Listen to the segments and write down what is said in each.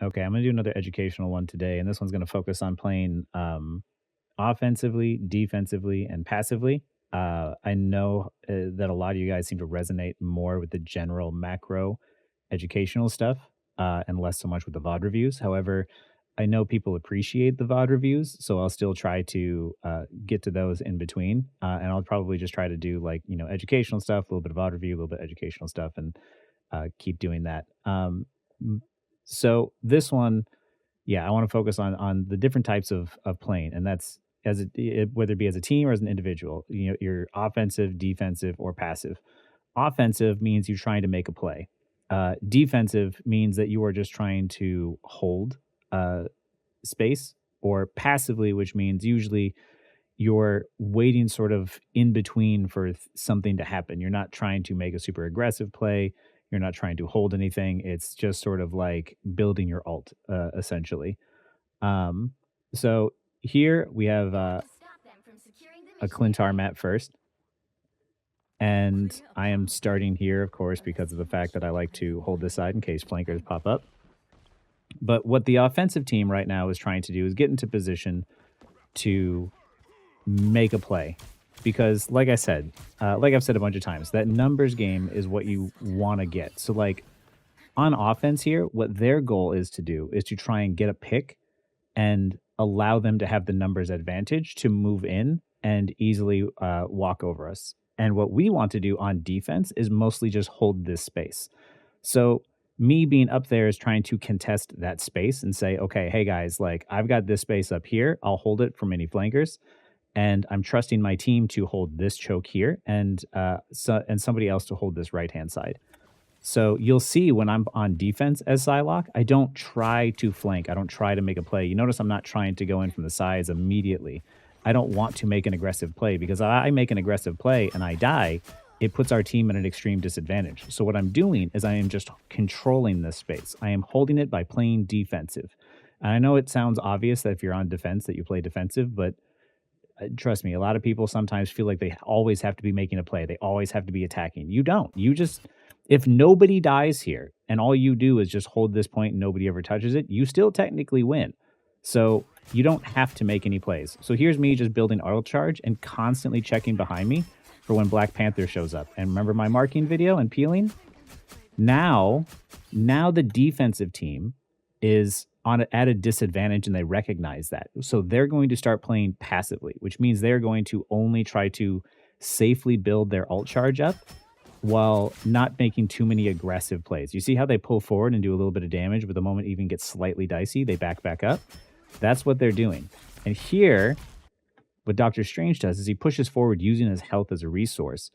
Okay, I'm gonna do another educational one today, and this one's gonna focus on playing offensively, defensively, and passively. I know that a lot of you guys seem to resonate more with the general macro educational stuff and less so much with the VOD reviews. However, I know people appreciate the VOD reviews, so I'll still try to get to those in between. And I'll probably just try to do like, educational stuff, a little bit of VOD review, a little bit of educational stuff, and keep doing that. M- so this one, yeah, I want to focus on the different types of playing, and that's whether it be as a team or as an individual. You're offensive, defensive, or passive. Offensive means you're trying to make a play. Defensive means that you are just trying to hold uh, space, or passively, which means usually you're waiting sort of in between for something to happen. You're not trying to make a super aggressive play. You're not trying to hold anything. It's just sort of like building your ult, essentially. Um, so here we have a Clintar map first. And I am starting here, of course, because of the fact that I like to hold this side in case flankers pop up. But what the offensive team right now is trying to do is get into position to make a play. Because, like I've said a bunch of times, that numbers game is what you want to get. So, like on offense here, what their goal is to do is to try and get a pick and allow them to have the numbers advantage to move in and easily walk over us. And what we want to do on defense is mostly just hold this space. So me being up there is trying to contest that space and say, okay, hey guys, like I've got this space up here. I'll hold it from any flankers. And I'm trusting my team to hold this choke here and somebody else to hold this right hand side. So you'll see when I'm on defense as Psylocke, I don't try to flank. I don't try to make a play. You notice I'm not trying to go in from the sides immediately. I don't want to make an aggressive play because I make an aggressive play and I die, it puts our team at an extreme disadvantage. So what I'm doing is I am just controlling this space. I am holding it by playing defensive. And I know it sounds obvious that if you're on defense that you play defensive, but trust me, a lot of people sometimes feel like they always have to be making a play. They always have to be attacking. You don't. You just, if nobody dies here and all you do is just hold this point and nobody ever touches it, you still technically win. So you don't have to make any plays. So here's me just building auto charge and constantly checking behind me for when Black Panther shows up. And remember my marking video and peeling? Now, now the defensive team is at a disadvantage and they recognize that. So they're going to start playing passively, which means they're going to only try to safely build their ult charge up while not making too many aggressive plays. You see how they pull forward and do a little bit of damage, but the moment it even gets slightly dicey, they back up. That's what they're doing. And here, what Doctor Strange does is he pushes forward using his health as a resource,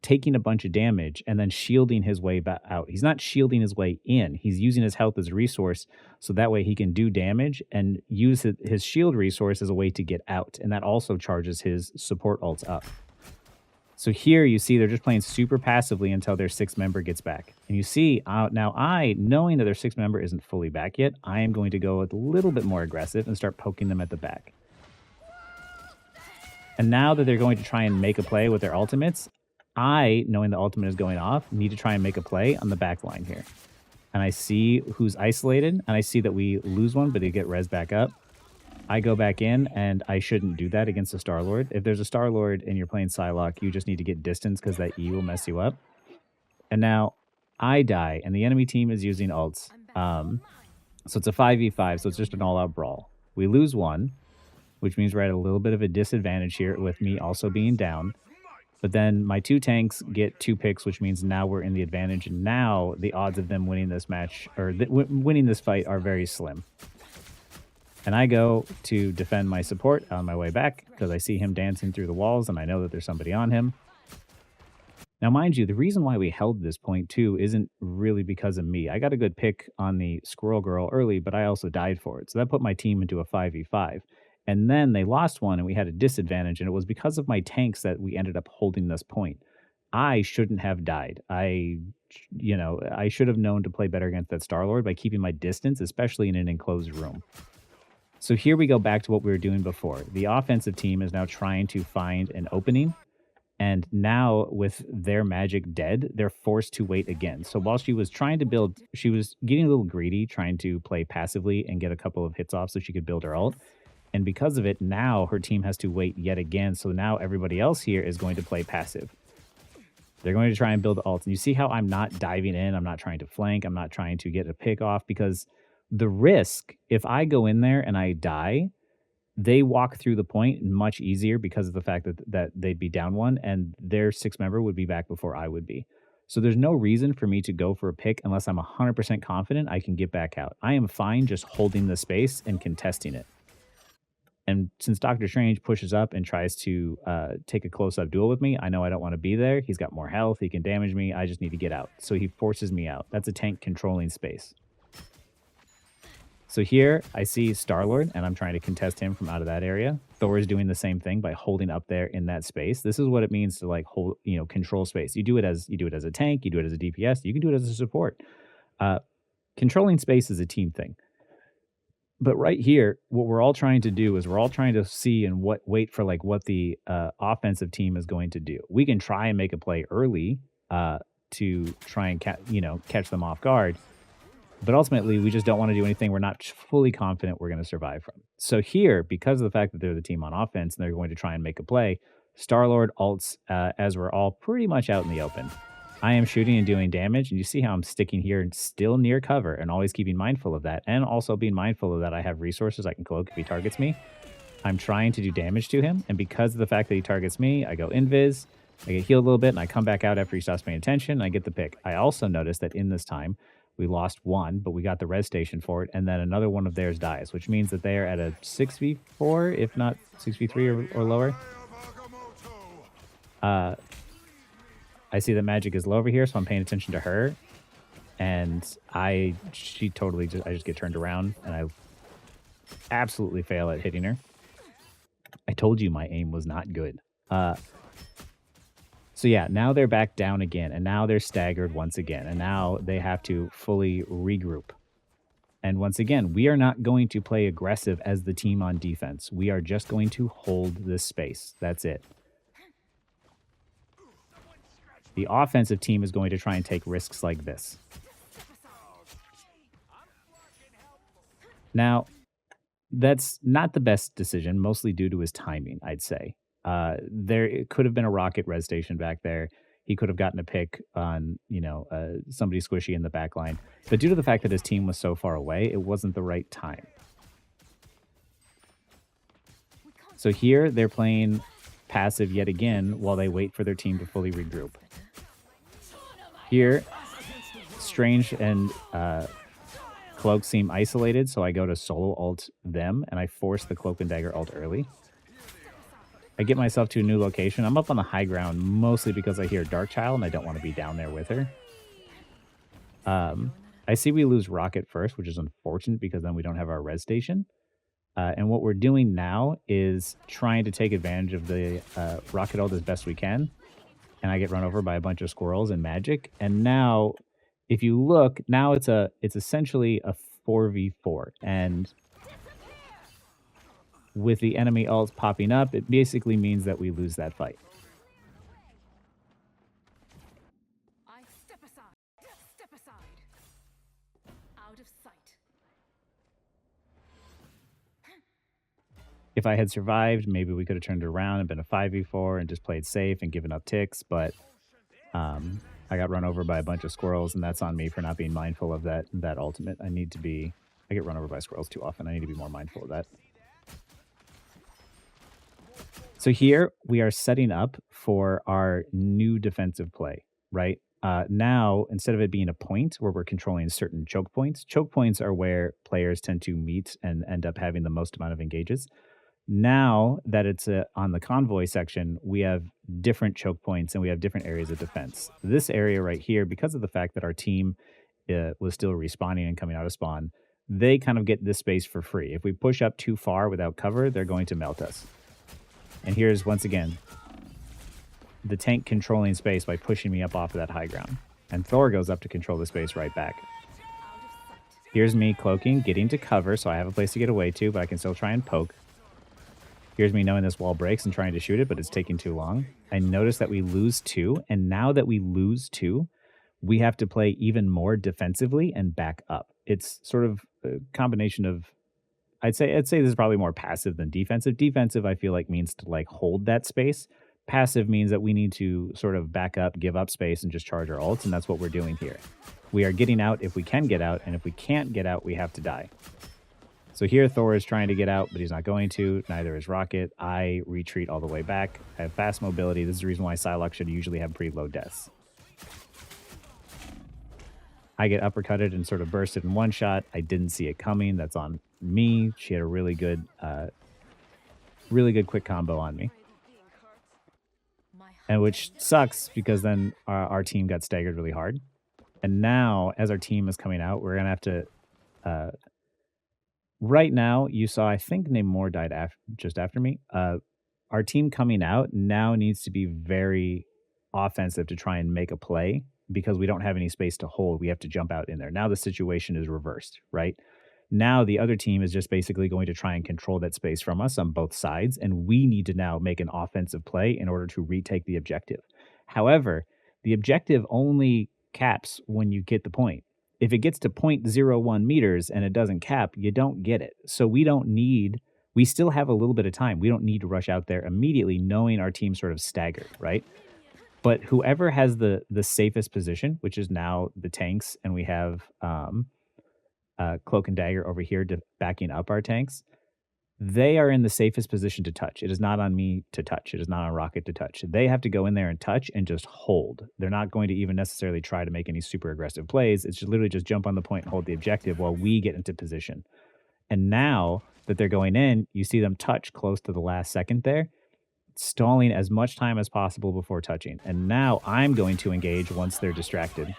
taking a bunch of damage and then shielding his way back out. He's not shielding his way in. He's using his health as a resource so that way he can do damage and use his shield resource as a way to get out. And that also charges his support ults up. So here you see they're just playing super passively until their sixth member gets back. And you see now knowing that their sixth member isn't fully back yet, I am going to go a little bit more aggressive and start poking them at the back. And now that they're going to try and make a play with their ultimates, I, knowing the ultimate is going off, need to try and make a play on the back line here. And I see who's isolated, and I see that we lose one, but they get res back up. I go back in, and I shouldn't do that against a Star-Lord. If there's a Star-Lord and you're playing Psylocke, you just need to get distance because that E will mess you up. And now I die, and the enemy team is using ults. So it's a 5v5, so it's just an all-out brawl. We lose one, which means we're at a little bit of a disadvantage here with me also being down. But then my two tanks get 2 picks, which means now we're in the advantage. And now the odds of them winning this match or winning this fight are very slim. And I go to defend my support on my way back because I see him dancing through the walls and I know that there's somebody on him. Now, mind you, the reason why we held this point too isn't really because of me. I got a good pick on the Squirrel Girl early, but I also died for it. So that put my team into a 5v5. And then they lost one and we had a disadvantage. And it was because of my tanks that we ended up holding this point. I shouldn't have died. I should have known to play better against that Star-Lord by keeping my distance, especially in an enclosed room. So here we go back to what we were doing before. The offensive team is now trying to find an opening And now with their magic dead, they're forced to wait again. So while she was trying to build, she was getting a little greedy, trying to play passively and get a couple of hits off so she could build her ult. And because of it, now her team has to wait yet again. So now everybody else here is going to play passive. They're going to try and build ults. And you see how I'm not diving in. I'm not trying to flank. I'm not trying to get a pick off, because the risk, if I go in there and I die, they walk through the point much easier because of the fact that they'd be down one and their 6-member would be back before I would be. So there's no reason for me to go for a pick unless I'm 100% confident I can get back out. I am fine just holding the space and contesting it. And since Doctor Strange pushes up and tries to take a close-up duel with me, I know I don't want to be there. He's got more health. He can damage me. I just need to get out. So he forces me out. That's a tank controlling space. So here I see Star-Lord, and I'm trying to contest him from out of that area. Thor is doing the same thing by holding up there in that space. This is what it means to like hold, control space. You do it as a tank, you do it as a DPS, you can do it as a support. Controlling space is a team thing. But right here, what we're all trying to do is we're all trying to see and wait for like what the offensive team is going to do. We can try and make a play early to try and catch them off guard. But ultimately, we just don't want to do anything we're not fully confident we're going to survive from. So here, because of the fact that they're the team on offense and they're going to try and make a play, Star-Lord ults as we're all pretty much out in the open. I am shooting and doing damage, and you see how I'm sticking here and still near cover and always keeping mindful of that, and also being mindful of that I have resources I can cloak if he targets me. I'm trying to do damage to him, and because of the fact that he targets me, I go invis, I get healed a little bit, and I come back out after he stops paying attention, and I get the pick. I also noticed that in this time, we lost one, but we got the res station for it, and then another one of theirs dies, which means that they are at a 6v4, if not 6v3 or lower. I see that magic is low over here, so I'm paying attention to her, and I just get turned around, and I absolutely fail at hitting her. I told you my aim was not good. So yeah, now they're back down again, and now they're staggered once again, and now they have to fully regroup. And once again, we are not going to play aggressive as the team on defense. We are just going to hold this space. That's it. The offensive team is going to try and take risks like this. Now, that's not the best decision, mostly due to his timing, I'd say. There could have been a rocket res station back there. He could have gotten a pick on, somebody squishy in the back line. But due to the fact that his team was so far away, it wasn't the right time. So here they're playing passive yet again while they wait for their team to fully regroup. Here, Strange and Cloak seem isolated, so I go to solo ult them, and I force the Cloak and Dagger ult early. I get myself to a new location. I'm up on the high ground mostly because I hear Darkchild and I don't want to be down there with her. I see we lose Rocket first, which is unfortunate because then we don't have our res station. And what we're doing now is trying to take advantage of the Rocket ult as best we can. And I get run over by a bunch of squirrels and magic. And now, if you look, now it's essentially a 4v4. And with the enemy ults popping up, it basically means that we lose that fight. I step aside. Out of sight. If I had survived, maybe we could have turned it around and been a 5v4 and just played safe and given up ticks, but I got run over by a bunch of squirrels, and that's on me for not being mindful of that ultimate. I get run over by squirrels too often. I need to be more mindful of that. So here we are setting up for our new defensive play, right? Now, instead of it being a point where we're controlling certain choke points are where players tend to meet and end up having the most amount of engages. Now that it's on the convoy section, we have different choke points and we have different areas of defense. This area right here, because of the fact that our team was still respawning and coming out of spawn, they kind of get this space for free. If we push up too far without cover, they're going to melt us. And here's, once again, the tank controlling space by pushing me up off of that high ground. And Thor goes up to control the space right back. Here's me cloaking, getting to cover, so I have a place to get away to, but I can still try and poke. Here's me knowing this wall breaks and trying to shoot it, but it's taking too long. I notice that we lose 2, and now that we lose 2, we have to play even more defensively and back up. It's sort of a combination of I'd say this is probably more passive than defensive. Defensive, I feel like means to like hold that space. Passive means that we need to sort of back up, give up space, and just charge our ults, and that's what we're doing here. We are getting out if we can get out, and if we can't get out, we have to die. So here Thor is trying to get out, but he's not going to. Neither is Rocket. I retreat all the way back. I have fast mobility. This is the reason why Psylocke should usually have pretty low deaths. I get uppercutted and sort of bursted in one shot. I didn't see it coming. That's on me. She had a really good quick combo on me. And which sucks because then our team got staggered really hard. And now, as our team is coming out, we're going to have to... right now, you saw, I think Namor died just after me. Our team coming out now needs to be very offensive to try and make a play because we don't have any space to hold. We have to jump out in there. Now the situation is reversed, right? Now the other team is just basically going to try and control that space from us on both sides, and we need to now make an offensive play in order to retake the objective. However, the objective only caps when you get the point. If it gets to 0.01 meters and it doesn't cap, you don't get it. So we still have a little bit of time. We don't need to rush out there immediately knowing our team sort of staggered, right? But whoever has the safest position, which is now the tanks, and we have Cloak and Dagger over here backing up our tanks, they are in the safest position to touch. It is not on me to touch. It is not on Rocket to touch. They have to go in there and touch and just hold. They're not going to even necessarily try to make any super aggressive plays. It's just literally just jump on the point and hold the objective while we get into position. And now that they're going in, you see them touch close to the last second there, stalling as much time as possible before touching. And now I'm going to engage once they're distracted.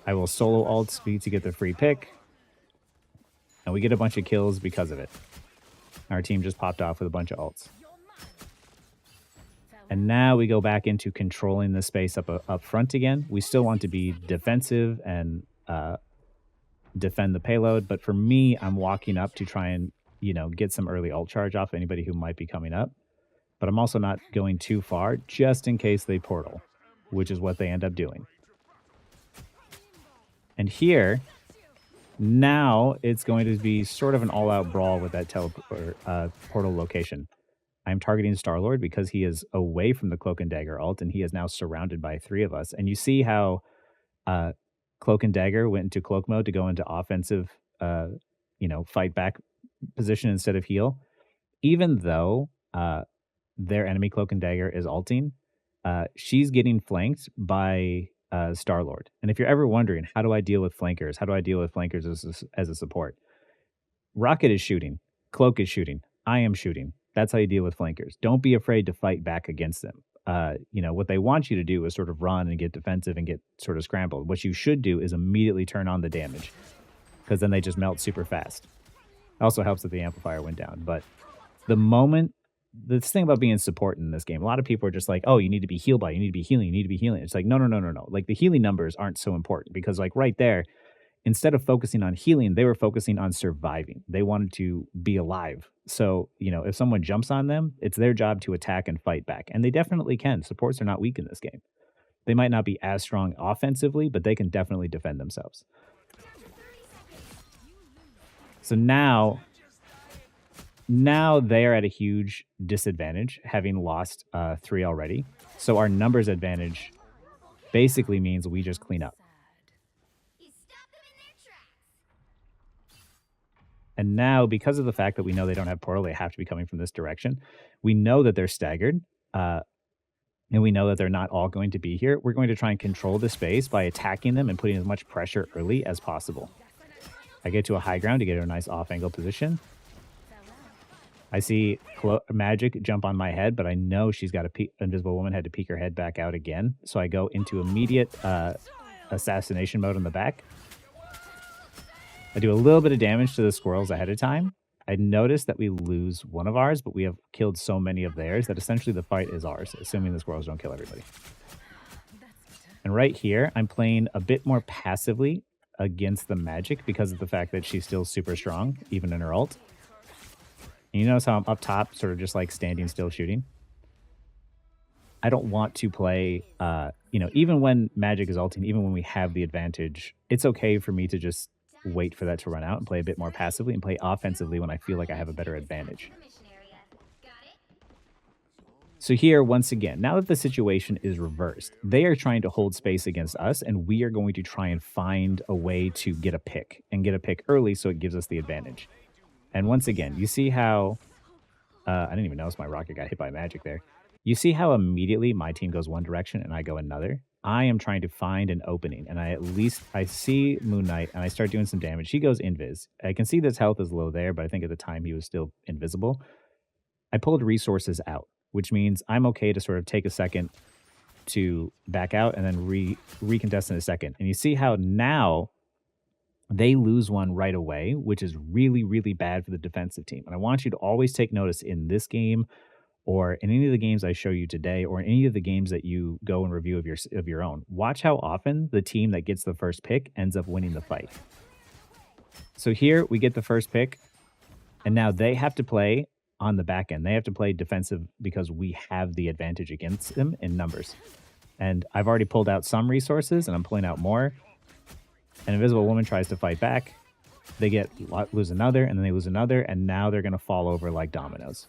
I will solo alt speed to get the free pick. And we get a bunch of kills because of it. Our team just popped off with a bunch of ults. And now we go back into controlling the space up front again. We still want to be defensive and defend the payload. But for me, I'm walking up to try and, get some early ult charge off anybody who might be coming up. But I'm also not going too far just in case they portal, which is what they end up doing. And here, now it's going to be sort of an all-out brawl with that portal location. I'm targeting Star-Lord because he is away from the Cloak and Dagger ult, and he is now surrounded by 3 of us. And you see how Cloak and Dagger went into cloak mode to go into offensive, fight back position instead of heal. Even though their enemy Cloak and Dagger is ulting, she's getting flanked by Star-Lord. And if you're ever wondering, how do I deal with flankers? How do I deal with flankers as a support? Rocket is shooting. Cloak is shooting. I am shooting. That's how you deal with flankers. Don't be afraid to fight back against them. What they want you to do is sort of run and get defensive and get sort of scrambled. What you should do is immediately turn on the damage, because then they just melt super fast. It also helps that the amplifier went down. But the thing about being support in this game, a lot of people are just like, oh, you need to be healed by, you need to be healing, you need to be healing. It's like, no. Like, the healing numbers aren't so important because, like, right there, instead of focusing on healing, they were focusing on surviving. They wanted to be alive. So, if someone jumps on them, it's their job to attack and fight back. And they definitely can. Supports are not weak in this game. They might not be as strong offensively, but they can definitely defend themselves. So now they are at a huge disadvantage, having lost 3 already. So our numbers advantage basically means we just clean up. And now, because of the fact that we know they don't have portal, they have to be coming from this direction. We know that they're staggered, and we know that they're not all going to be here. We're going to try and control the space by attacking them and putting as much pressure early as possible. I get to a high ground to get a nice off-angle position. I see Magic jump on my head, but I know she's got Invisible Woman had to peek her head back out again. So I go into immediate assassination mode on the back. I do a little bit of damage to the squirrels ahead of time. I noticed that we lose one of ours, but we have killed so many of theirs that essentially the fight is ours, assuming the squirrels don't kill everybody. And right here, I'm playing a bit more passively against the Magic because of the fact that she's still super strong, even in her ult. And you notice how I'm up top, sort of just like standing still shooting? I don't want to play, even when Magic is ulting, even when we have the advantage, it's okay for me to just wait for that to run out and play a bit more passively and play offensively when I feel like I have a better advantage. So here, once again, now that the situation is reversed, they are trying to hold space against us, and we are going to try and find a way to get a pick and get a pick early so it gives us the advantage. And once again, you see how I didn't even notice my rocket got hit by magic there. You see how immediately my team goes one direction and I go another? I am trying to find an opening, and I see Moon Knight and I start doing some damage. He goes invis. I can see that his health is low there, but I think at the time he was still invisible. I pulled resources out, which means I'm okay to sort of take a second to back out and then recontest in a second. And you see how now they lose one right away, which is really, really bad for the defensive team. And I want you to always take notice in this game or in any of the games I show you today or in any of the games that you go and review of your own. Watch how often the team that gets the first pick ends up winning the fight. So here we get the first pick, and now they have to play on the back end. They have to play defensive because we have the advantage against them in numbers. And I've already pulled out some resources, and I'm pulling out more. An Invisible Woman tries to fight back. They lose another, and then they lose another, and now they're going to fall over like dominoes.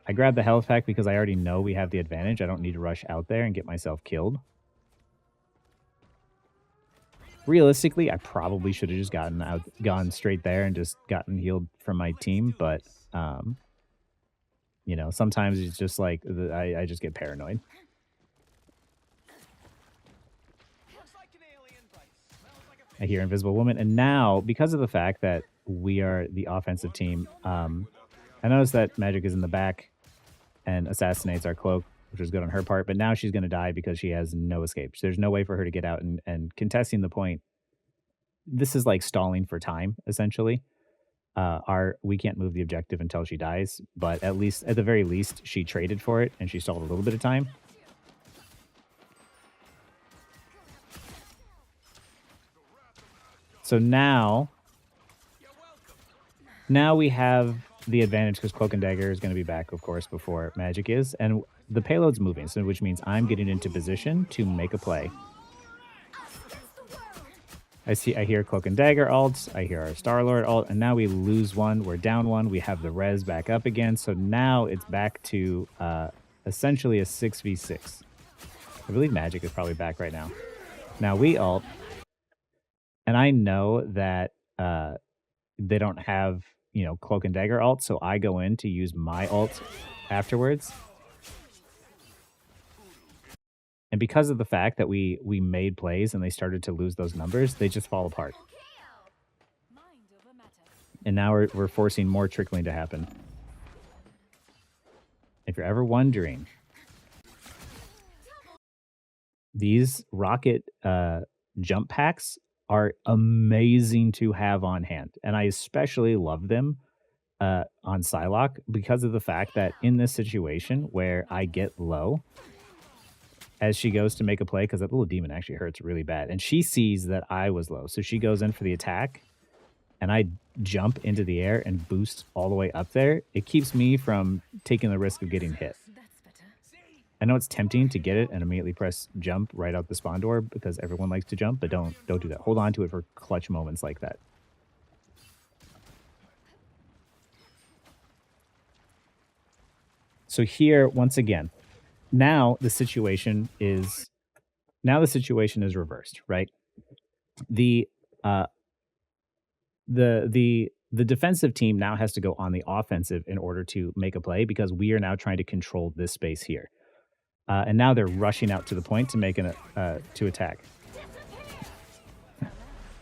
I grabbed the health pack because I already know we have the advantage. I don't need to rush out there and get myself killed. Realistically, I probably should have just gone straight there and just gotten healed from my team, but sometimes it's just like I just get paranoid. I hear Invisible Woman, and now because of the fact that we are the offensive team, I notice that Magic is in the back and assassinates our cloak, which is good on her part, but now she's going to die because she has no escape. There's no way for her to get out, and contesting the point, this is like stalling for time, essentially. We can't move the objective until she dies, but at the very least, she traded for it, and she stalled a little bit of time. So now we have the advantage because Cloak and Dagger is going to be back, of course, before Magic is. And the payload's moving, so which means I'm getting into position to make a play. I hear Cloak and Dagger ults, I hear our Star-Lord ult, and now we lose one. We're down one. We have the res back up again. So now it's back to essentially a 6v6. I believe Magic is probably back right now. Now we ult. And I know that they don't have, Cloak and Dagger ult, so I go in to use my ult afterwards. And because of the fact that we made plays and they started to lose those numbers, they just fall apart. And now we're forcing more trickling to happen. If you're ever wondering, these rocket jump packs are amazing to have on hand. And I especially love them on Psylocke because of the fact that in this situation where I get low, as she goes to make a play, because that little demon actually hurts really bad, and she sees that I was low, so she goes in for the attack, and I jump into the air and boost all the way up there. It keeps me from taking the risk of getting hit. I know it's tempting to get it and immediately press jump right out the spawn door because everyone likes to jump, but don't do that. Hold on to it for clutch moments like that. So here, once again, now the situation is reversed, right? The defensive team now has to go on the offensive in order to make a play because we are now trying to control this space here. And now they're rushing out to the point to make to attack.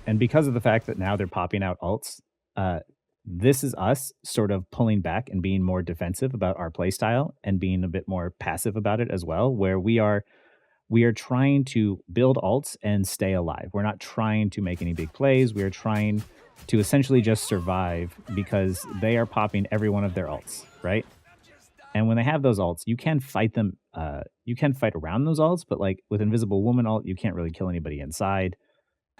And because of the fact that now they're popping out ults, this is us sort of pulling back and being more defensive about our playstyle and being a bit more passive about it as well, where we are trying to build ults and stay alive. We're not trying to make any big plays. We are trying to essentially just survive because they are popping every one of their ults, right? And when they have those ults, you can fight them. You can fight around those ults, but like with Invisible Woman ult, you can't really kill anybody inside.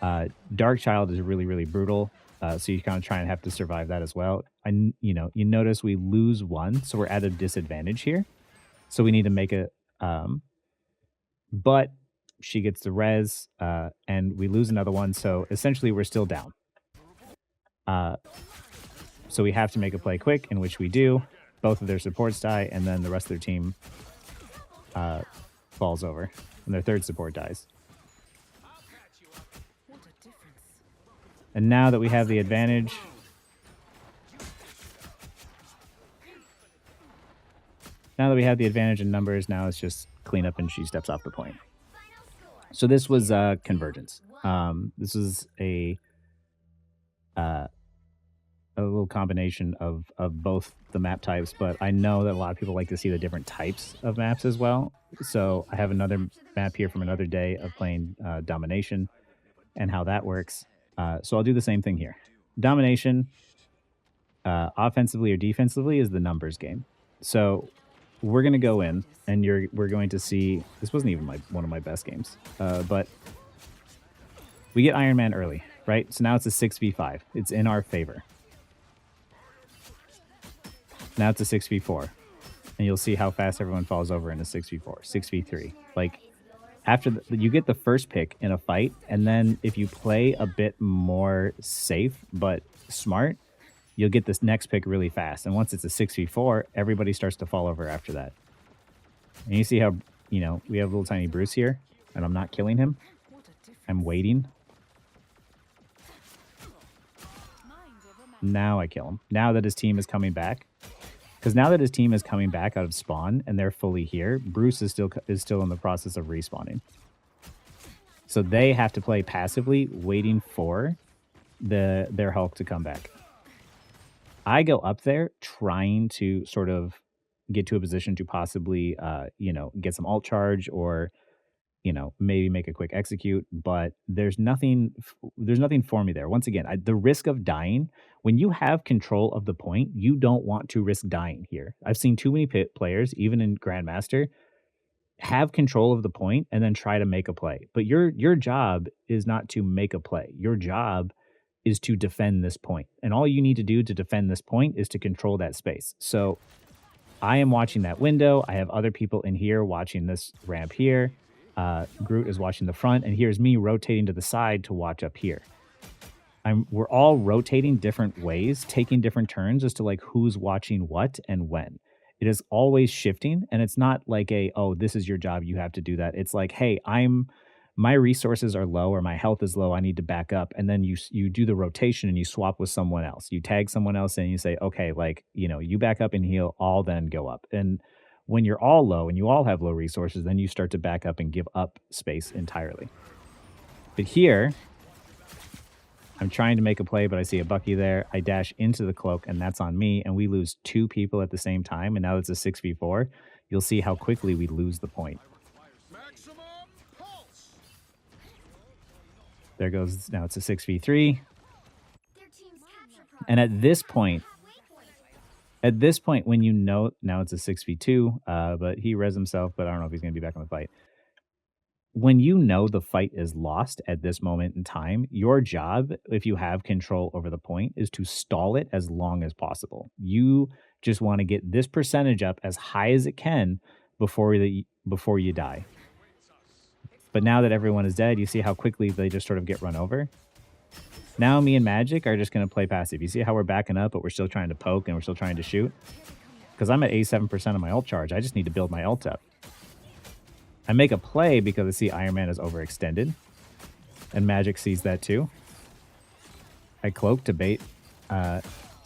Darkchild is really, really brutal. So you kind of try and have to survive that as well. You notice we lose one, so we're at a disadvantage here. So we need to make a, but she gets the res, and we lose another one. So essentially, we're still down. So we have to make a play quick, in which we do. Both of their supports die, and then the rest of their team falls over, and their third support dies. What a difference. And now that we have the advantage, in numbers, now it's just clean up and she steps off the point. So this was convergence. This is a little combination of both the map types, but I know that a lot of people like to see the different types of maps as well. So I have another map here from another day of playing Domination and how that works. So I'll do the same thing here. Domination, offensively or defensively, is the numbers game. So we're going to go in, and we're going to see, this wasn't even one of my best games, but we get Iron Man early, right? So now it's a 6v5. It's in our favor. Now it's a 6v4. And you'll see how fast everyone falls over in a 6v4, 6v3. Like, after you get the first pick in a fight, and then if you play a bit more safe but smart, you'll get this next pick really fast. And once it's a 6v4, everybody starts to fall over after that. And you see how, we have little tiny Bruce here, and I'm not killing him. I'm waiting. Now I kill him. Now that his team is coming back. Because now that his team is coming back out of spawn and they're fully here, Bruce is still in the process of respawning. So they have to play passively, waiting for their Hulk to come back. I go up there trying to sort of get to a position to possibly, get some alt charge or, maybe make a quick execute. But there's nothing for me there. Once again, the risk of dying, when you have control of the point, you don't want to risk dying here. I've seen too many players, even in Grandmaster, have control of the point and then try to make a play. But your job is not to make a play. Your job is to defend this point. And all you need to do to defend this point is to control that space. So I am watching that window. I have other people in here watching this ramp here. Groot is watching the front, and here's me rotating to the side to watch up here. We're all rotating different ways, taking different turns as to like who's watching what and when. It is always shifting, and it's not like this is your job, you have to do that. It's like, hey, my resources are low or my health is low, I need to back up. And then you do the rotation and you swap with someone else. You tag someone else and you say, okay, you back up and heal, I'll then go up. And when you're all low and you all have low resources, then you start to back up and give up space entirely. But here, I'm trying to make a play, but I see a Bucky there. I dash into the cloak, and that's on me, and we lose 2 people at the same time, and now it's a 6v4. You'll see how quickly we lose the point. There goes, now it's a 6v3. And at this point, when now it's a 6v2, but he res himself, but I don't know if he's going to be back on the fight. When you know the fight is lost at this moment in time, your job, if you have control over the point, is to stall it as long as possible. You just want to get this percentage up as high as it can before you die. But now that everyone is dead, you see how quickly they just sort of get run over. Now me and Magic are just going to play passive. You see how we're backing up, but we're still trying to poke and we're still trying to shoot? Because I'm at 87% of my ult charge. I just need to build my ult up. I make a play because I see Iron Man is overextended. And Magic sees that too. I cloak to bait and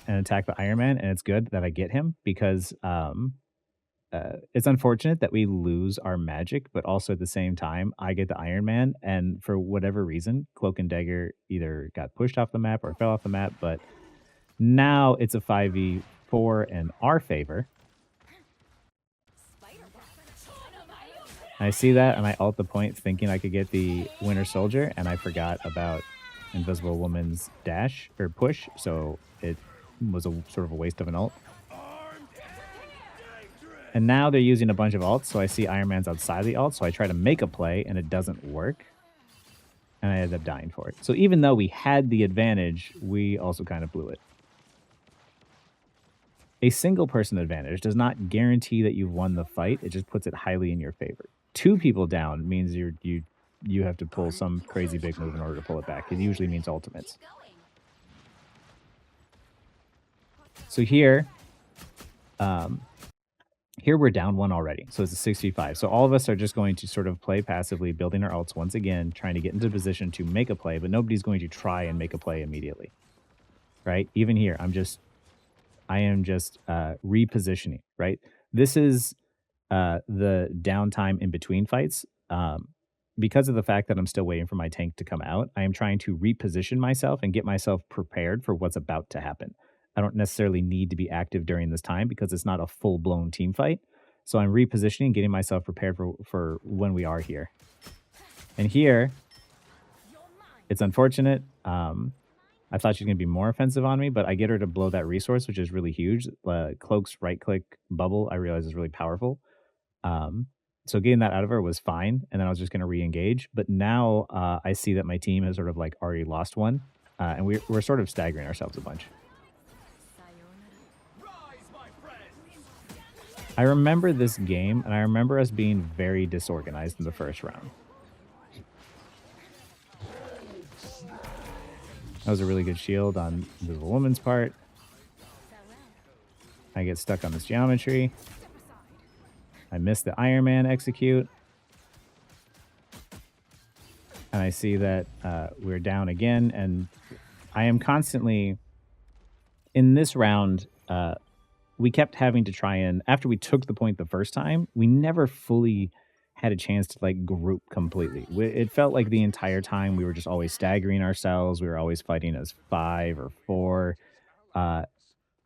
attack the Iron Man, and it's good that I get him because it's unfortunate that we lose our Magic, but also at the same time, I get the Iron Man, and for whatever reason, Cloak and Dagger either got pushed off the map or fell off the map, but now it's a 5v4 in our favor. I see that, and I ult the point thinking I could get the Winter Soldier, and I forgot about Invisible Woman's dash, or push, so it was a sort of a waste of an ult. And now they're using a bunch of ults, so I see Iron Man's outside the ult, so I try to make a play, and it doesn't work. and I ended up dying for it. So even though we had the advantage, we also kind of blew it. A single person advantage does not guarantee that you've won the fight. It just puts it highly in your favor. 2 people down means you have to pull some crazy big move in order to pull it back. It usually means ultimates. So here we're down 1 already. So it's a 65. So all of us are just going to sort of play passively, building our ults once again, trying to get into position to make a play, but nobody's going to try and make a play immediately. Right? Even here, I am just repositioning, right? This is the downtime in between fights. Because of the fact that I'm still waiting for my tank to come out, I am trying to reposition myself and get myself prepared for what's about to happen. I don't necessarily need to be active during this time because it's not a full-blown team fight. So I'm repositioning, getting myself prepared for when we are here. And here, it's unfortunate. I thought she was going to be more offensive on me, but I get her to blow that resource, which is really huge. Cloak's right-click bubble, I realize, is really powerful. So getting that out of her was fine, and then I was just going to re-engage. But now I see that my team has sort of like already lost one, and we're sort of staggering ourselves a bunch. I remember this game, and I remember us being very disorganized in the first round. That was a really good shield on the woman's part. I get stuck on this geometry. I miss the Iron Man execute. And I see that we're down again. And I am constantly... In this round, we kept having to try and... After we took the point the first time, we never fully had a chance to like group completely. It felt like the entire time we were just always staggering ourselves. We were always fighting as 5 or 4.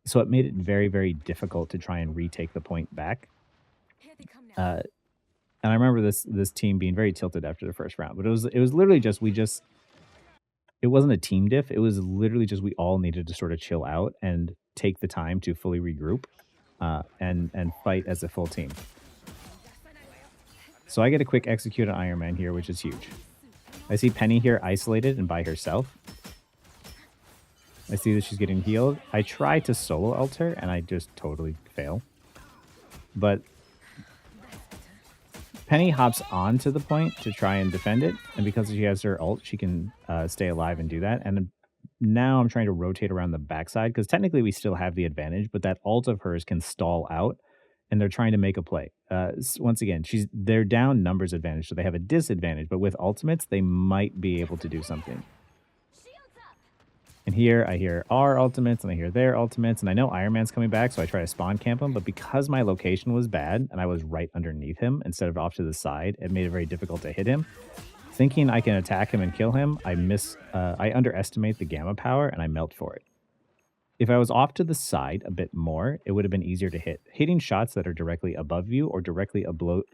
So it made it very, very difficult to try and retake the point back. And I remember this team being very tilted after the first round, but it was literally just it wasn't a team diff. It was literally just we all needed to sort of chill out and take the time to fully regroup and fight as a full team. So I get a quick execute on Iron Man here, which is huge. I see Penny here isolated and by herself. I see that she's getting healed. I try to solo ult her, and I just totally fail. But Penny hops onto the point to try and defend it, and because she has her ult, she can stay alive and do that. And now I'm trying to rotate around the backside, because technically we still have the advantage, but that ult of hers can stall out, and they're trying to make a play. Once again, they're down numbers advantage, so they have a disadvantage, but with ultimates, they might be able to do something. And here, I hear our ultimates, and I hear their ultimates, and I know Iron Man's coming back, so I try to spawn camp him, but because my location was bad, and I was right underneath him instead of off to the side, it made it very difficult to hit him. Thinking I can attack him and kill him, I underestimate the gamma power, and I melt for it. If I was off to the side a bit more, it would have been easier to hit. Hitting shots that are directly above you or directly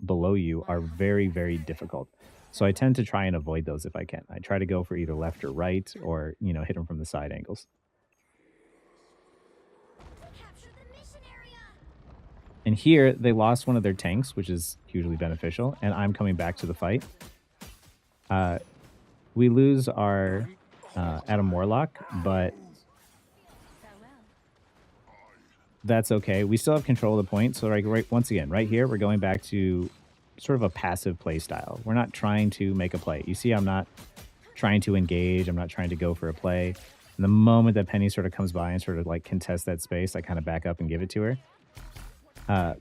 below you are very, very difficult. So I tend to try and avoid those if I can. I try to go for either left or right, or, hit them from the side angles. And here, they lost one of their tanks, which is hugely beneficial, and I'm coming back to the fight. We lose our Adam Warlock, but that's okay. We still have control of the point, so once again, right here, we're going back to sort of a passive play style. We're not trying to make a play. You see, I'm not trying to engage. I'm not trying to go for a play. And the moment that Penny sort of comes by and sort of like contests that space, I kind of back up and give it to her.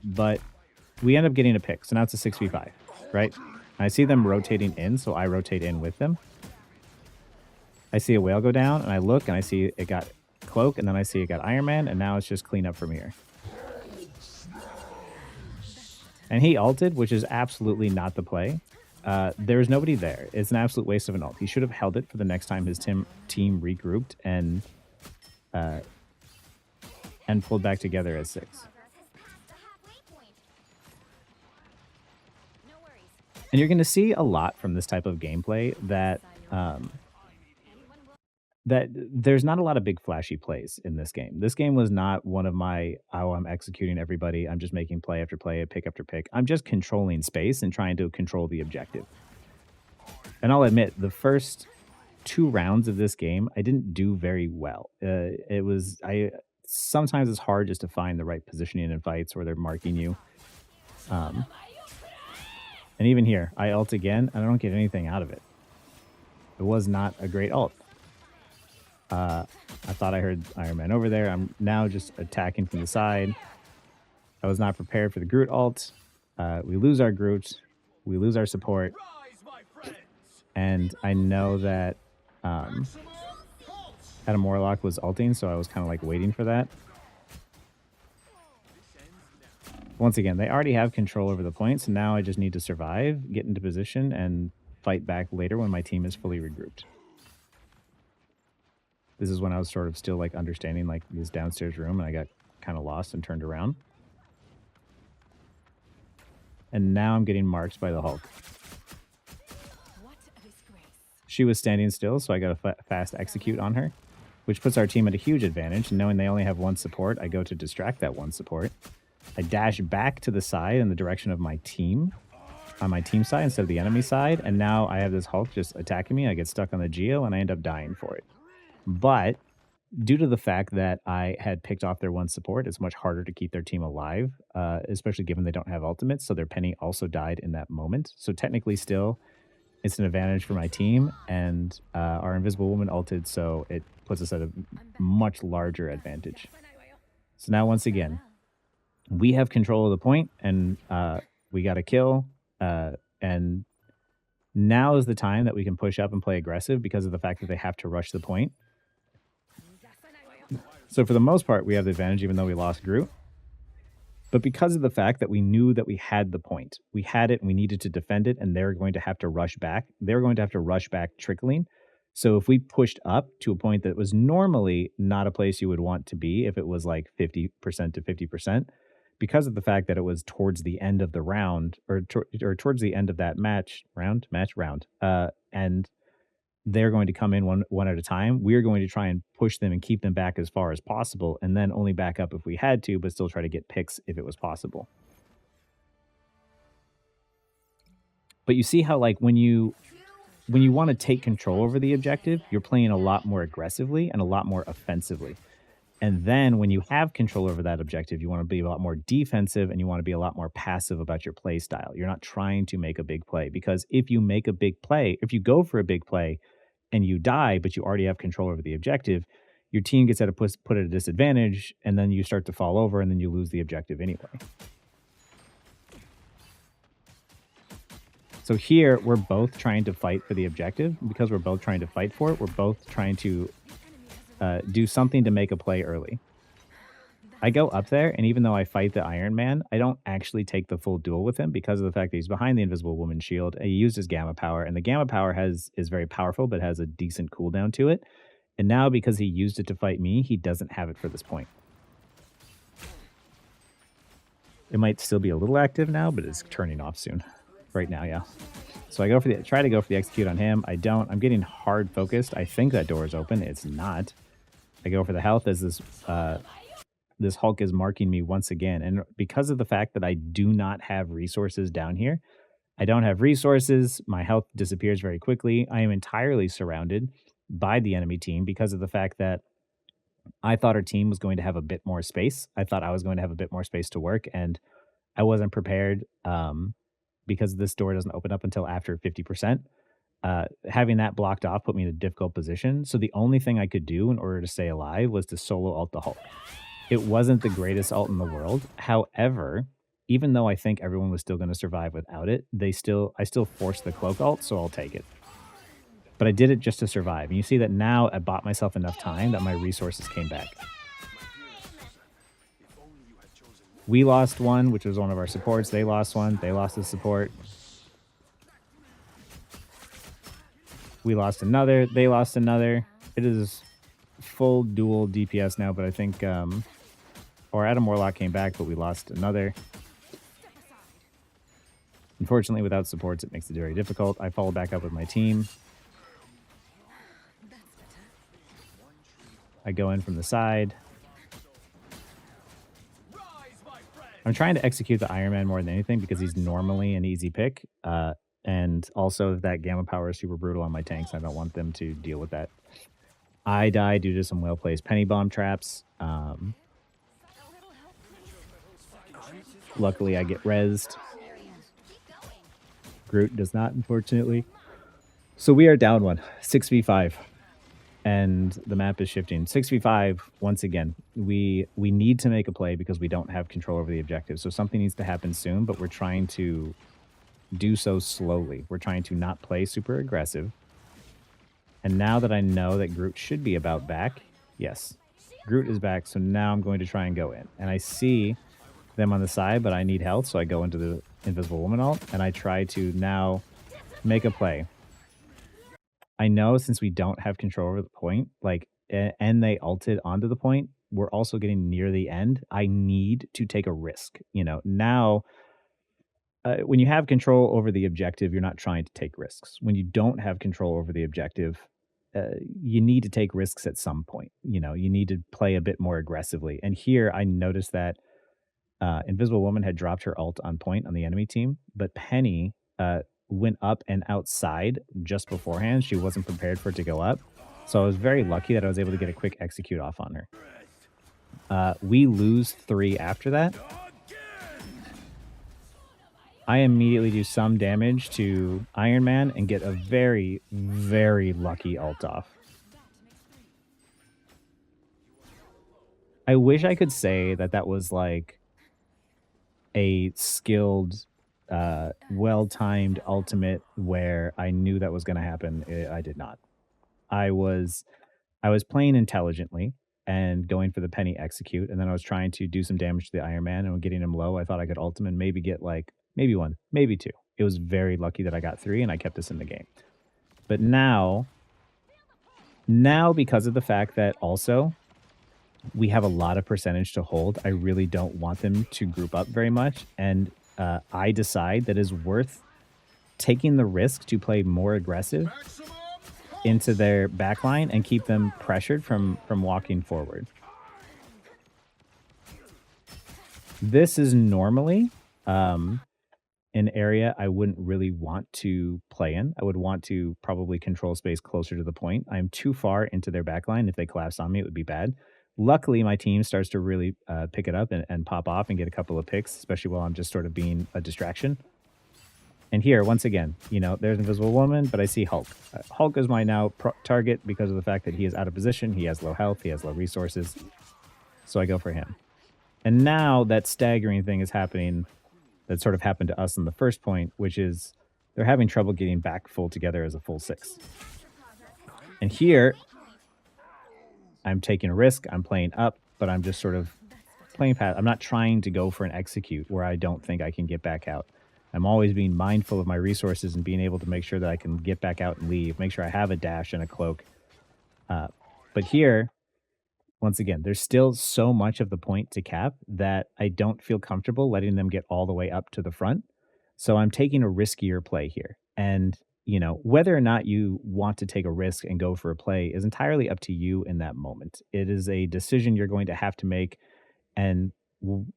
But we end up getting a pick. So now it's a 6v5, right? I see them rotating in, so I rotate in with them. I see a whale go down, and I look, and I see it got Cloak, and then I see it got Iron Man, and now it's just clean up from here. And he ulted, which is absolutely not the play. There's nobody there. It's an absolute waste of an ult. He should have held it for the next time his team regrouped and pulled back together as 6. And you're going to see a lot from this type of gameplay that there's not a lot of big flashy plays in this game. This game was not one of my, I'm executing everybody, I'm just making play after play, pick after pick. I'm just controlling space and trying to control the objective. And I'll admit, the first 2 rounds of this game, I didn't do very well. Sometimes it's hard just to find the right positioning in fights where they're marking you. Um, and even here, I ult again, and I don't get anything out of it. It was not a great ult. I thought I heard Iron Man over there. I'm now just attacking from the side. I was not prepared for the Groot ult. We lose our Groot. We lose our support. And I know that Adam Warlock was ulting, so I was kind of like waiting for that. Once again, they already have control over the point, so now I just need to survive, get into position, and fight back later when my team is fully regrouped. This is when I was sort of still like understanding like this downstairs room, and I got kind of lost and turned around. And now I'm getting marked by the Hulk. She was standing still, so I got a fast execute on her, which puts our team at a huge advantage. And knowing they only have one support, I go to distract that one support. I dash back to the side in the direction of my team, on my team side instead of the enemy side. And now I have this Hulk just attacking me. I get stuck on the Geo, and I end up dying for it. But due to the fact that I had picked off their one support, it's much harder to keep their team alive, especially given they don't have ultimates. So their Penny also died in that moment. So technically still, it's an advantage for my team, and our Invisible Woman ulted, so it puts us at a much larger advantage. So now, once again, we have control of the point, and we got a kill, and now is the time that we can push up and play aggressive because of the fact that they have to rush the point. So for the most part, we have the advantage, even though we lost Groot. But because of the fact that we knew that we had the point, we had it and we needed to defend it, and they're going to have to rush back. They're going to have to rush back trickling. So if we pushed up to a point that was normally not a place you would want to be, if it was like 50% to 50%, because of the fact that it was towards the end of the round, or towards the end of that round, and they're going to come in one at a time. We're going to try and push them and keep them back as far as possible, and then only back up if we had to, but still try to get picks if it was possible. But you see how, like, when you want to take control over the objective, you're playing a lot more aggressively and a lot more offensively. And then when you have control over that objective, you want to be a lot more defensive, and you want to be a lot more passive about your play style. You're not trying to make a big play, because if you make a big play, if you go for a big play and you die, but you already have control over the objective, your team gets put at a disadvantage, and then you start to fall over, and then you lose the objective anyway. So here, we're both trying to fight for the objective. Because we're both trying to fight for it, we're both trying to do something to make a play early. I go up there, and even though I fight the Iron Man, I don't actually take the full duel with him because of the fact that he's behind the Invisible Woman shield. He used his Gamma Power, and the Gamma Power is very powerful, but has a decent cooldown to it. And now, because he used it to fight me, he doesn't have it for this point. It might still be a little active now, but it's turning off soon. Right now, yeah. So I try to go for the execute on him. I don't. I'm getting hard focused. I think that door is open. It's not. I go for the health as this Hulk is marking me once again. And because of the fact that I do not have resources down here, I don't have resources. My health disappears very quickly. I am entirely surrounded by the enemy team because of the fact that I thought our team was going to have a bit more space. I thought I was going to have a bit more space to work, and I wasn't prepared because this door doesn't open up until after 50%. Having that blocked off put me in a difficult position. So the only thing I could do in order to stay alive was to solo ult the Hulk. It wasn't the greatest ult in the world. However, even though I think everyone was still going to survive without it, I still forced the cloak ult, so I'll take it. But I did it just to survive. And you see that now I bought myself enough time that my resources came back. We lost one, which was one of our supports. They lost one. They lost the support. We lost another. They lost another. It is full dual DPS now, but I think... or Adam Warlock came back, but we lost another. Unfortunately, without supports, it makes it very difficult. I follow back up with my team. I go in from the side. I'm trying to execute the Iron Man more than anything because he's normally an easy pick. And also, if that gamma power is super brutal on my tanks, I don't want them to deal with that. I die due to some well-placed penny bomb traps. Luckily, I get rezzed. Groot does not, unfortunately. So we are down one, 6v5. And the map is shifting. 6v5, once again, we need to make a play because we don't have control over the objective. So something needs to happen soon, but we're trying to do so slowly. We're trying to not play super aggressive. And now that I know that Groot should be about back, yes, Groot is back, so now I'm going to try and go in. And I see them on the side, but I need health, so I go into the Invisible Woman ult, and I try to now make a play. I know since we don't have control over the point, like, and they ulted onto the point, we're also getting near the end. I need to take a risk. You know, now when you have control over the objective, you're not trying to take risks. When you don't have control over the objective, you need to take risks at some point. You know, you need to play a bit more aggressively. And here I noticed that Invisible Woman had dropped her ult on point on the enemy team, but Penny went up and outside just beforehand. She wasn't prepared for it to go up. So I was very lucky that I was able to get a quick execute off on her. We lose 3 after that. I immediately do some damage to Iron Man and get a very, very lucky ult off. I wish I could say that that was like a skilled, well-timed ultimate where I knew that was going to happen. I did not. I was playing intelligently and going for the penny execute, and then I was trying to do some damage to the Iron Man, and getting him low, I thought I could ult him and maybe get like maybe 1, maybe 2. It was very lucky that I got 3 and I kept us in the game. But now because of the fact that also we have a lot of percentage to hold, I really don't want them to group up very much, and I decide that it's worth taking the risk to play more aggressive into their backline and keep them pressured from walking forward. This is normally an area I wouldn't really want to play in. I would want to probably control space closer to the point. I'm too far into their backline. If they collapse on me, it would be bad. Luckily, my team starts to really pick it up and pop off and get a couple of picks, especially while I'm just sort of being a distraction. And here, once again, you know, there's Invisible Woman, but I see Hulk. Hulk is my now target because of the fact that he is out of position. He has low health. He has low resources. So I go for him. And now that staggering thing is happening that sort of happened to us in the first point, which is they're having trouble getting back full together as a full 6. And here, I'm taking a risk. I'm playing up, but I'm just sort of playing past. I'm not trying to go for an execute where I don't think I can get back out. I'm always being mindful of my resources and being able to make sure that I can get back out and leave, make sure I have a dash and a cloak. But here, once again, there's still so much of the point to cap that I don't feel comfortable letting them get all the way up to the front. So I'm taking a riskier play here. And, you know, whether or not you want to take a risk and go for a play is entirely up to you in that moment. It is a decision you're going to have to make, and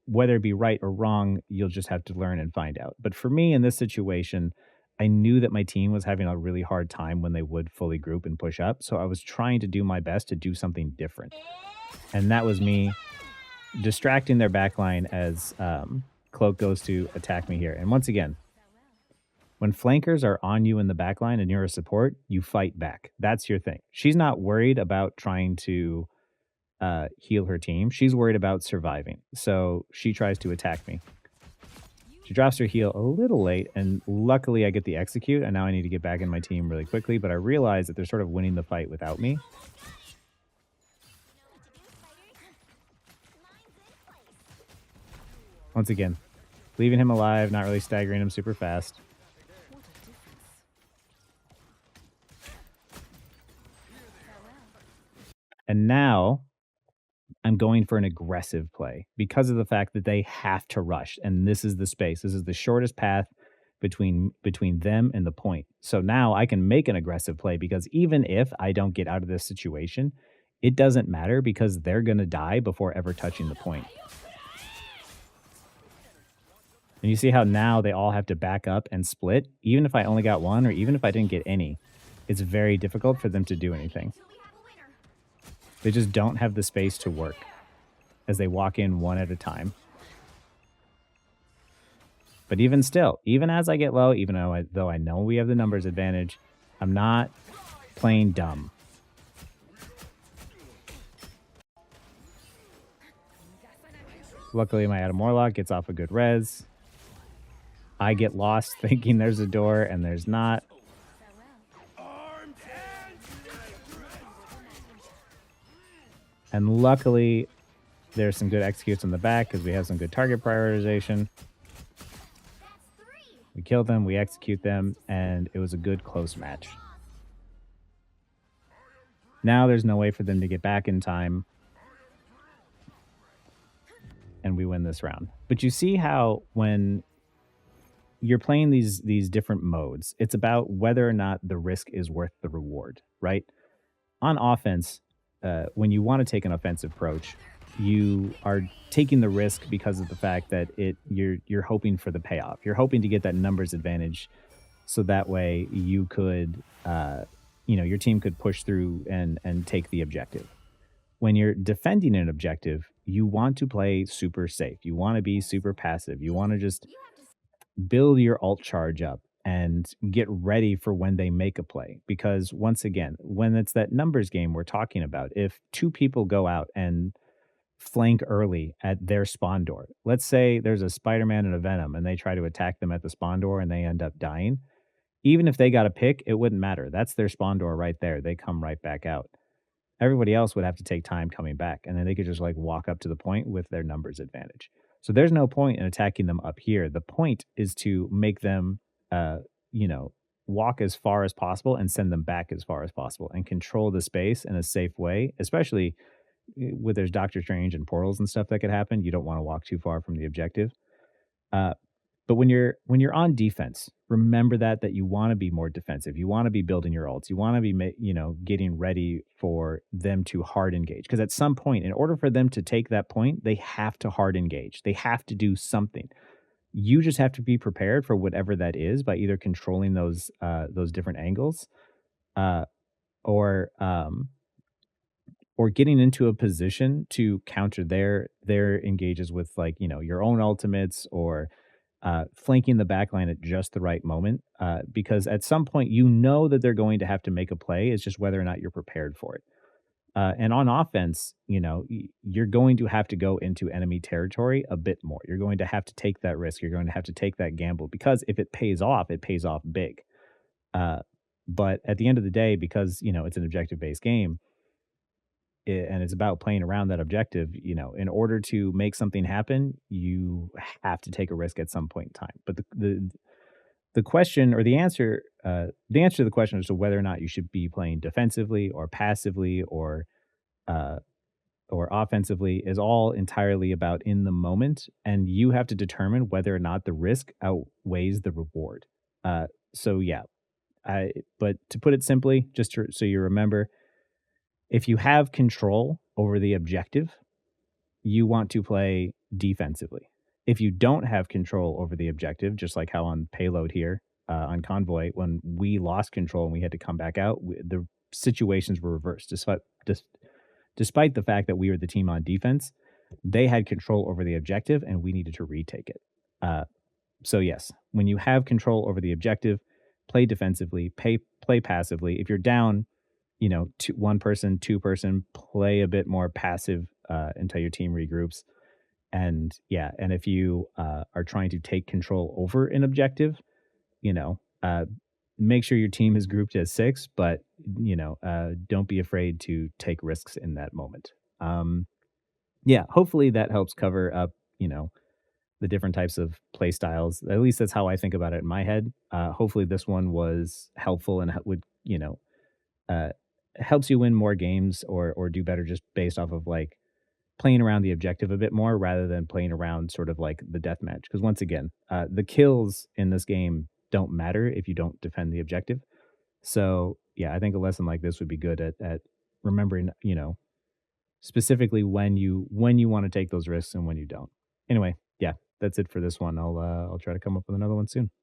whether it be right or wrong, you'll just have to learn and find out. But for me in this situation, I knew that my team was having a really hard time when they would fully group and push up. So I was trying to do my best to do something different. And that was me distracting their backline as Cloak goes to attack me here. And once again, when flankers are on you in the backline and you're a support, you fight back. That's your thing. She's not worried about trying to heal her team. She's worried about surviving. So she tries to attack me. She drops her heal a little late, and luckily I get the execute, and now I need to get back in my team really quickly, but I realize that they're sort of winning the fight without me. Once again, leaving him alive, not really staggering him super fast. And now I'm going for an aggressive play because of the fact that they have to rush. And this is the space. This is the shortest path between them and the point. So now I can make an aggressive play because even if I don't get out of this situation, it doesn't matter because they're going to die before ever touching the point. And you see how now they all have to back up and split? Even if I only got one or even if I didn't get any, it's very difficult for them to do anything. They just don't have the space to work as they walk in one at a time. But even still, even as I get low, even though I know we have the numbers advantage, I'm not playing dumb. Luckily, my Adam Warlock gets off a good res. I get lost thinking there's a door and there's not. And luckily, there's some good executes on the back because we have some good target prioritization. We kill them, we execute them, and it was a good close match. Now there's no way for them to get back in time. And we win this round. But you see how when you're playing these different modes, it's about whether or not the risk is worth the reward, right? On offense, when you want to take an offensive approach, you are taking the risk because of the fact that you're hoping for the payoff. You're hoping to get that numbers advantage, so that way you could, your team could push through and take the objective. When you're defending an objective, you want to play super safe. You want to be super passive. You want to just build your alt charge up and get ready for when they make a play. Because once again, when it's that numbers game we're talking about, if two people go out and flank early at their spawn door, let's say there's a Spider-Man and a Venom and they try to attack them at the spawn door and they end up dying, even if they got a pick, it wouldn't matter. That's their spawn door right there. They come right back out. Everybody else would have to take time coming back, and then they could just like walk up to the point with their numbers advantage. So there's no point in attacking them up here. The point is to make them, walk as far as possible and send them back as far as possible and control the space in a safe way, especially with there's Doctor Strange and portals and stuff that could happen. You don't want to walk too far from the objective. Uh, but when you're on defense, remember that you want to be more defensive. You want to be building your ults. You want to be getting ready for them to hard engage, because at some point, in order for them to take that point, they have to hard engage. They have to do something. You just have to be prepared for whatever that is by either controlling those different angles, uh, or getting into a position to counter their engages with your own ultimates, or flanking the backline at just the right moment, because at some point you know that they're going to have to make a play. It's just whether or not you're prepared for it. And on offense, you're going to have to go into enemy territory a bit more. You're going to have to take that risk. You're going to have to take that gamble, because if it pays off big. But at the end of the day, because it's an objective-based game, and it's about playing around that objective, in order to make something happen, you have to take a risk at some point in time. But the question, or the answer to the question as to whether or not you should be playing defensively or passively uh, or offensively is all entirely about in the moment, and you have to determine whether or not the risk outweighs the reward. So yeah, but to put it simply, so you remember, if you have control over the objective, you want to play defensively. If you don't have control over the objective, just like how on Payload here, on Convoy, when we lost control and we had to come back out, the situations were reversed. Despite the fact that we were the team on defense, they had control over the objective and we needed to retake it. So yes, when you have control over the objective, play defensively, play passively. If you're down, one person, two person, play a bit more passive until your team regroups. And yeah, and if you are trying to take control over an objective, make sure your team is grouped as 6, but don't be afraid to take risks in that moment. Yeah, hopefully that helps cover up, the different types of play styles. At least that's how I think about it in my head. Hopefully this one was helpful and would, uh, helps you win more games, or do better just based off of like playing around the objective a bit more rather than playing around sort of like the deathmatch. Because once again, the kills in this game don't matter if you don't defend the objective. So yeah, I think a lesson like this would be good at remembering, specifically when you want to take those risks and when you don't. Anyway, yeah, that's it for this one. I'll try to come up with another one soon.